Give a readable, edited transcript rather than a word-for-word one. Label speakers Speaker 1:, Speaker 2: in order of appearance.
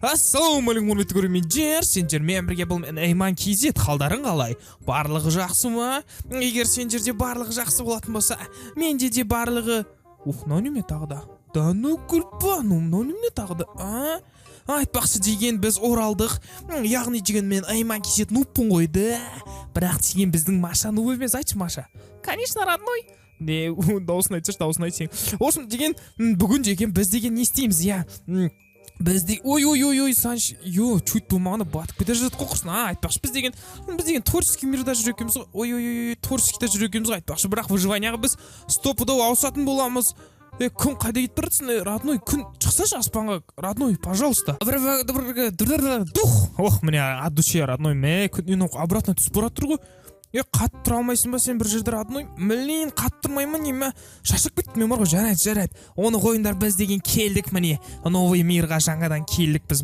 Speaker 1: Ассалаумағалейкум құрметті көрермендер, сендермен бірге бұл Айман KZ, қалдарың қалай? Барлығы жақсы ма? Егер сендерде барлығы жақсы болатын болса, менде де барлығы... мынау неме тағы да? Да ну күлпану, мынау неме тағы да? Айтпақшы деген біз оралдық. Яғни деген мен Айман KZ нуппын қойды. Бірақ деген біздің Маша нуп емес, айтшы Маша. Конечно, родной. Не, дауысын айтсаш, дауысын айтсаң. Осым деген, бүгін деген біз деген не істейміз, я? Бізде ой Санш, чуть болмағаны батып кете жатыр қоқырсын. Айтпақшы біз деген творческий мирда жүр екенбіз ғой. Творческийда жүр екенбіз ғой. Айтпақшы, бірақ выживанияға біз стопудау ауысатын боламыз. Күн қайда кетіп бара жатсың, родной? Күн шықсашы аспанға, родной, пожалуйста. Дух. Міне от души, родной. Күн обратно түсіп бара жатыр ғой. Қатып тұра алмайсың ба сен бір жерде, родной? Мілейін, қатып тұрмаймын, неме? Шашып кеттім мен бар ғой, жарайды. Оны қойыңдар, біз деген келдік міне. Новый мирға жаңадан келдік біз.